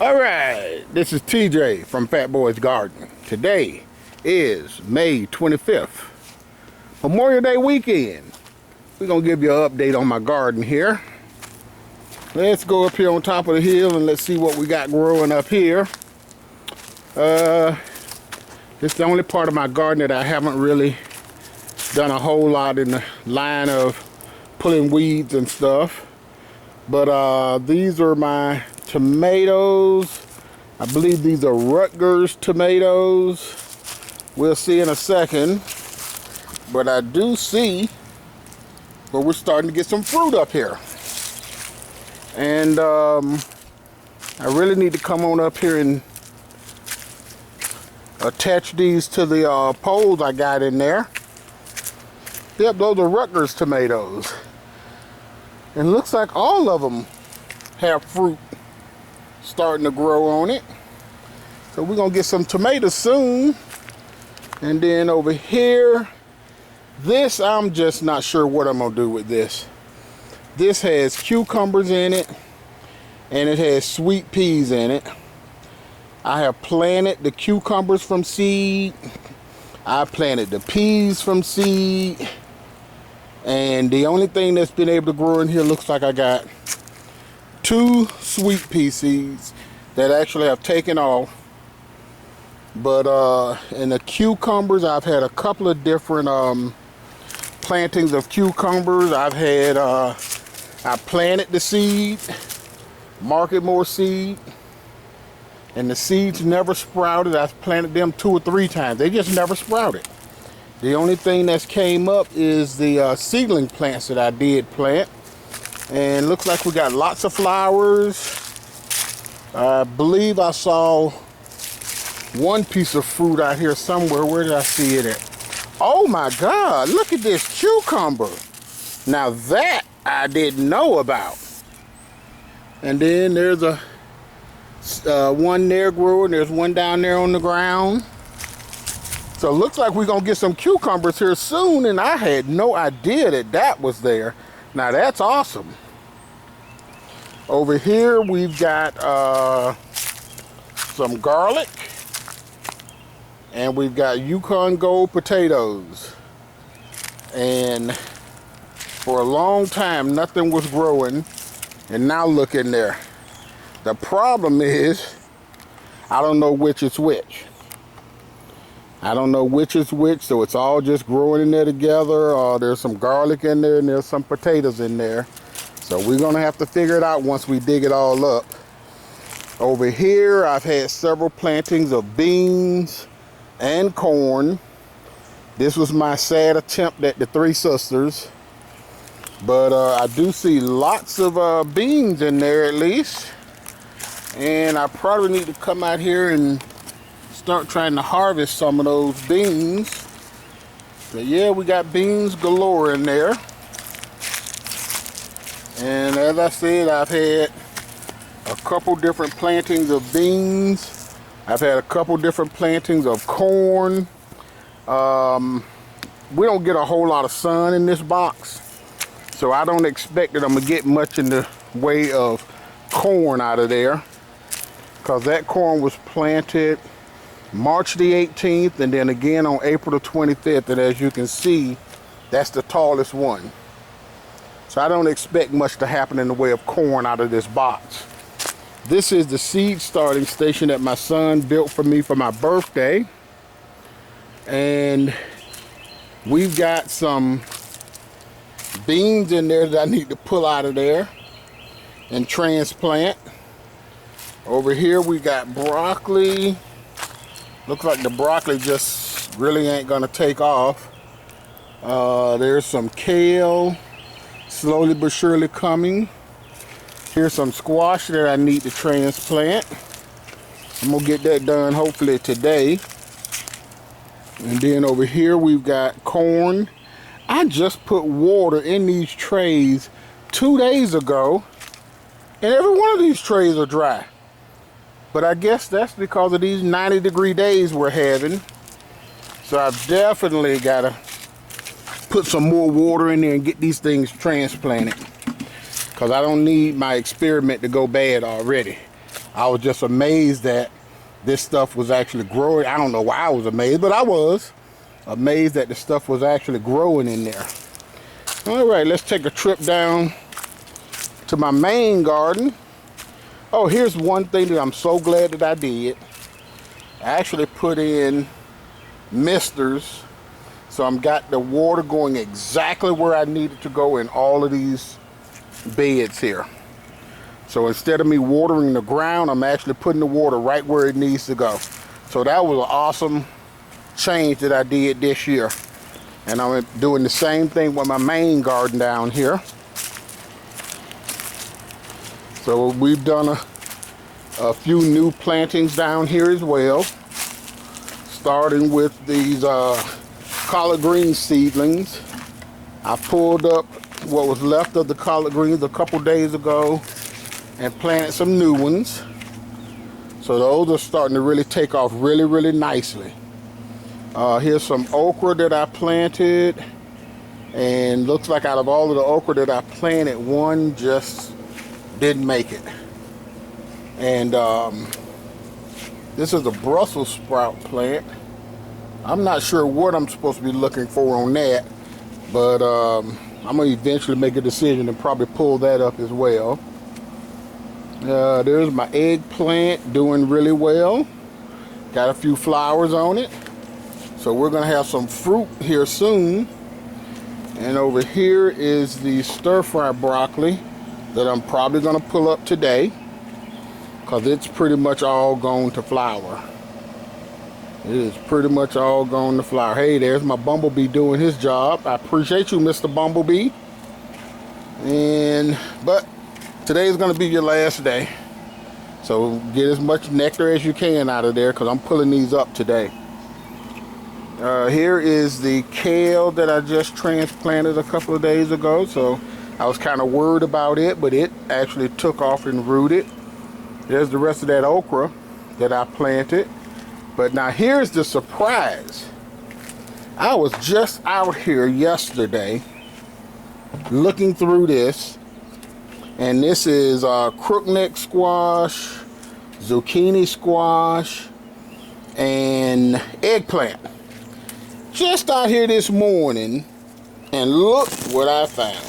Alright, this is TJ from Fat Boys Garden. Today is May 25th, Memorial Day weekend. We're going to give you an update on my garden here. Let's go up here on top of the hill and let's see what we got growing up here. This is the only part of my garden that I haven't really done a whole lot in the line of pulling weeds and stuff. But these are my tomatoes. I believe these are Rutgers tomatoes. We'll see in a second. But I do see where we're starting to get some fruit up here. And I really need to come on up here and attach these to the poles I got in there. Yep, those are Rutgers tomatoes. And looks like all of them have fruit starting to grow on it. So we're gonna get some tomatoes soon. And then over here, this, I'm just not sure what I'm gonna do with this. This has cucumbers in it and it has sweet peas in it. I have planted the cucumbers from seed. I planted the peas from seed. And the only thing that's been able to grow in here looks like I got 2 sweet pea seeds that actually have taken off. But in the cucumbers, I've had a couple of different plantings of cucumbers. I've had, I planted the seed, market more seed, and the seeds never sprouted. I've planted them 2 or 3 times. They just never sprouted. The only thing that's came up is the seedling plants that I did plant. And looks like we got lots of flowers. I believe I saw one piece of fruit out here somewhere. Where did I see it at? Oh my God, look at this cucumber. Now that I didn't know about. And then there's a one there growing. There's one down there on the ground. So it looks like we're gonna get some cucumbers here soon, and I had no idea that that was there. Now that's awesome. Over here we've got some garlic, and we've got Yukon Gold potatoes. And for a long time nothing was growing, and now look in there. The problem is I don't know which is which. I don't know which is which, so it's all just growing in there together. There's some garlic in there and there's some potatoes in there. So we're gonna have to figure it out once we dig it all up. Over here, I've had several plantings of beans and corn. This was my sad attempt at the 3 sisters. But I do see lots of beans in there at least. And I probably need to come out here and start trying to harvest some of those beans. So yeah, we got beans galore in there. And as I said, I've had a couple different plantings of beans. I've had a couple different plantings of corn. We don't get a whole lot of sun in this box, so I don't expect that I'm gonna get much in the way of corn out of there, because that corn was planted March the 18th and then again on April the 25th, and as you can see, that's the tallest one. So I don't expect much to happen in the way of corn out of this box. This is the seed starting station that my son built for me for my birthday. And we've got some beans in there that I need to pull out of there and transplant. Over here we got broccoli. Looks like the broccoli just really ain't gonna take off. There's some kale, slowly but surely coming. Here's some squash that I need to transplant. I'm gonna get that done hopefully today. And then over here we've got corn. I just put water in these trays 2 days ago, and every one of these trays are dry. But I guess that's because of these 90-degree days we're having. So I've definitely got to put some more water in there and get these things transplanted, because I don't need my experiment to go bad already. I was just amazed that this stuff was actually growing. I don't know why I was amazed, but I was amazed that the stuff was actually growing in there. All right, let's take a trip down to my main garden. Oh, here's one thing that I'm so glad that I did. I actually put in misters, so I'm got the water going exactly where I need it to go in all of these beds here. So instead of me watering the ground, I'm actually putting the water right where it needs to go. So that was an awesome change that I did this year. And I'm doing the same thing with my main garden down here. So we've done a few new plantings down here as well. Starting with these collard green seedlings. I pulled up what was left of the collard greens a couple days ago and planted some new ones. So those are starting to really take off really, really nicely. Here's some okra that I planted, and looks like out of all of the okra that I planted, one just didn't make it. And this is a Brussels sprout plant. I'm not sure what I'm supposed to be looking for on that, but I'm gonna eventually make a decision and probably pull that up as well. There's my eggplant, doing really well. Got a few flowers on it. So we're gonna have some fruit here soon. And over here is the stir-fry broccoli that I'm probably gonna pull up today, because it's pretty much all gone to flower. It is pretty much all gone to flower. Hey, there's my bumblebee doing his job. I appreciate you, Mr. Bumblebee. But today's gonna be your last day. So get as much nectar as you can out of there, because I'm pulling these up today. Here is the kale that I just transplanted a couple of days ago. So I was kind of worried about it, but it actually took off and rooted. There's the rest of that okra that I planted. But now here's the surprise. I was just out here yesterday looking through this, and this is crookneck squash, zucchini squash, and eggplant. Just out here this morning, and look what I found.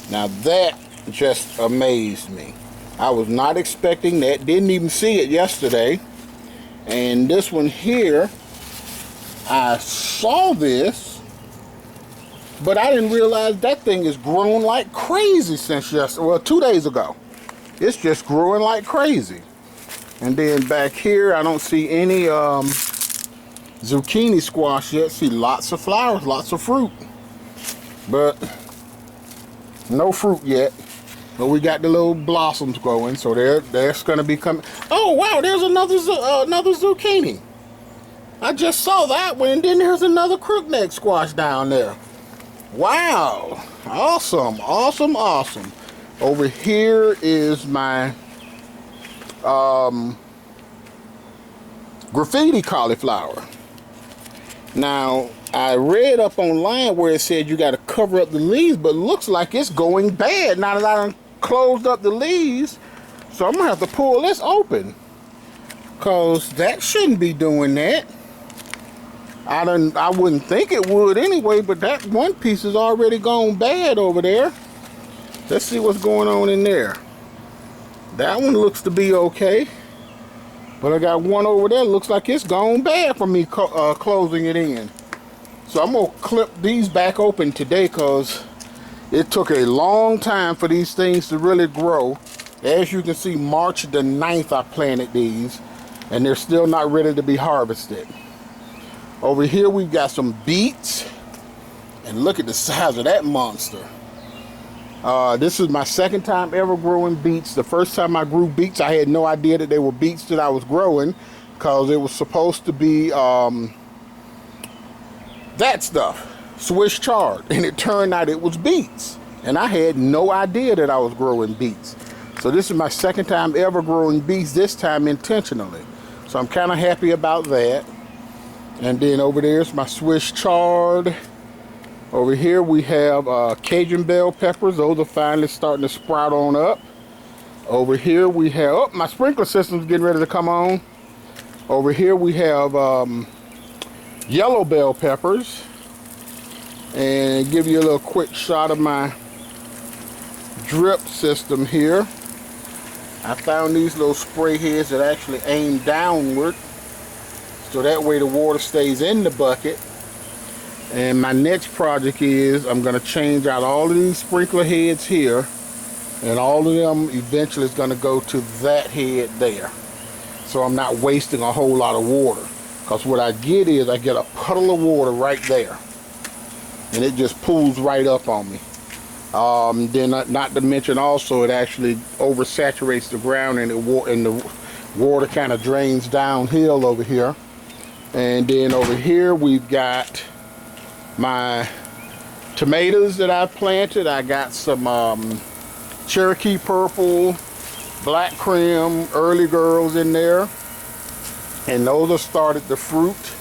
Now that just amazed me. I was not expecting that, didn't even see it yesterday. And this one here, I saw this, but I didn't realize that thing is grown like crazy since yesterday, well, 2 days ago. It's just growing like crazy. And then back here, I don't see any zucchini squash yet. See lots of flowers, lots of fruit, but no fruit yet. But we got the little blossoms going, so that's gonna be coming. Oh wow, there's another zucchini. I just saw that one, and then there's another crookneck squash down there. Wow, awesome, awesome, awesome. Over here is my graffiti cauliflower. Now, I read up online where it said you got to cover up the leaves, but looks like it's going bad now that I done closed up the leaves. So I'm gonna have to pull this open, cause that shouldn't be doing that. I wouldn't think it would anyway, but that one piece is already gone bad over there. Let's see what's going on in there. That one looks to be okay, but I got one over there looks like it's gone bad from me closing it in. So I'm gonna clip these back open today, because it took a long time for these things to really grow. As you can see, March the 9th I planted these, and they're still not ready to be harvested. Over here we've got some beets, and look at the size of that monster. This is my second time ever growing beets. The first time I grew beets, I had no idea that they were beets that I was growing, because it was supposed to be that stuff, Swiss chard, and it turned out it was beets, and I had no idea that I was growing beets. So this is my second time ever growing beets, this time intentionally. So I'm kind of happy about that. And then over there's my Swiss chard. Over here we have Cajun bell peppers. Those are finally starting to sprout on up. Over here we have, oh, my sprinkler system's getting ready to come on. Over here we have yellow bell peppers. And give you a little quick shot of my drip system here. I found these little spray heads that actually aim downward, so that way the water stays in the bucket. And my next project is I'm going to change out all of these sprinkler heads here, and all of them eventually is going to go to that head there, so I'm not wasting a whole lot of water. Because what I get is I get a puddle of water right there, and it just pools right up on me. Then not to mention also it actually oversaturates the ground, and the water kind of drains downhill over here. And then over here we've got my tomatoes that I've planted. I got some Cherokee Purple, Black Krim, Early Girls in there, and those have started to fruit.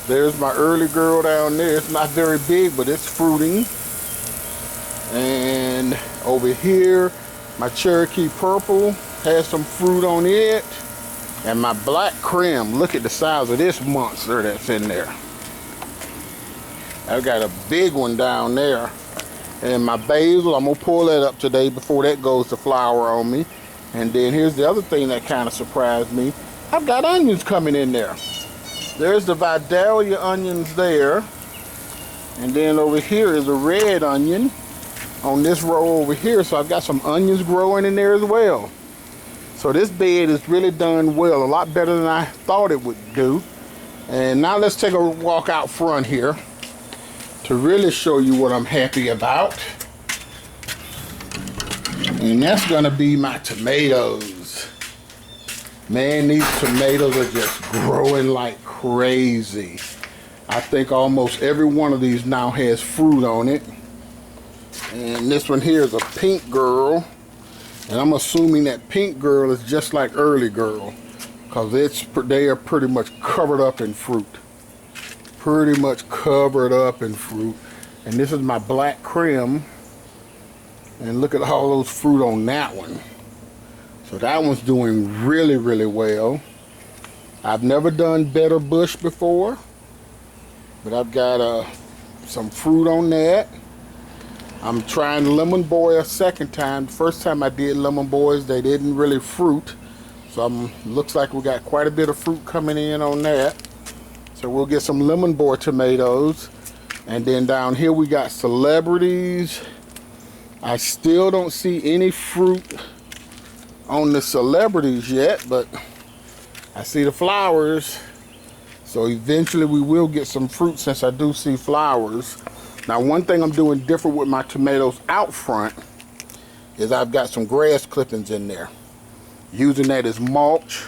There's my Early Girl down there. It's not very big, but it's fruiting. And over here, my Cherokee Purple has some fruit on it. And my Black Krim, look at the size of this monster that's in there. I've got a big one down there. And my basil, I'm gonna pull that up today before that goes to flower on me. And then here's the other thing that kind of surprised me. I've got onions coming in there. There's the Vidalia onions there. And then over here is a red onion on this row over here. So I've got some onions growing in there as well. So this bed is really done well, a lot better than I thought it would do. And now let's take a walk out front here to really show you what I'm happy about. And that's gonna be my tomatoes. Man, these tomatoes are just growing like crazy. I think almost every one of these now has fruit on it. And this one here is a Pink Girl. And I'm assuming that Pink Girl is just like Early Girl, because they are pretty much covered up in fruit. Pretty much covered up in fruit. And this is my Black Krim. And look at all those fruit on that one. So that one's doing really, really well. I've never done Better Bush before, but I've got some fruit on that. I'm trying Lemon Boy a second time. The first time I did Lemon Boys, they didn't really fruit. So looks like we got quite a bit of fruit coming in on that. So we'll get some Lemon Boy tomatoes. And then down here we got Celebrities. I still don't see any fruit on the Celebrities yet, but I see the flowers. So eventually we will get some fruit since I do see flowers. Now one thing I'm doing different with my tomatoes out front is I've got some grass clippings in there. Using that as mulch.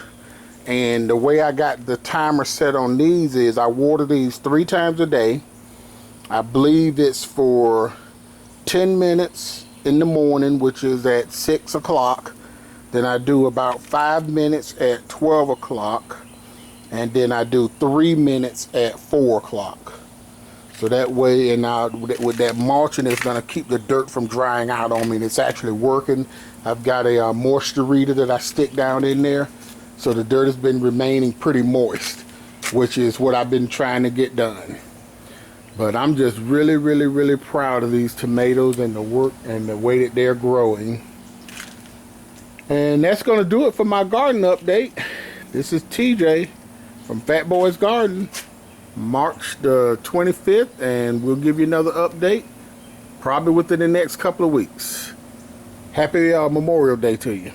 And the way I got the timer set on these is I water these 3 times a day. I believe it's for 10 minutes in the morning, which is at 6 o'clock. Then I do about 5 minutes at 12 o'clock. And then I do 3 minutes at 4 o'clock. So that way, and now with that mulching, it's going to keep the dirt from drying out on me. And it's actually working. I've got a moisture reader that I stick down in there. So the dirt has been remaining pretty moist, which is what I've been trying to get done. But I'm just really, really, really proud of these tomatoes and the work and the way that they're growing. And that's going to do it for my garden update. This is TJ from Fat Boys Garden, March the 25th, and we'll give you another update probably within the next couple of weeks. Happy Memorial Day to you.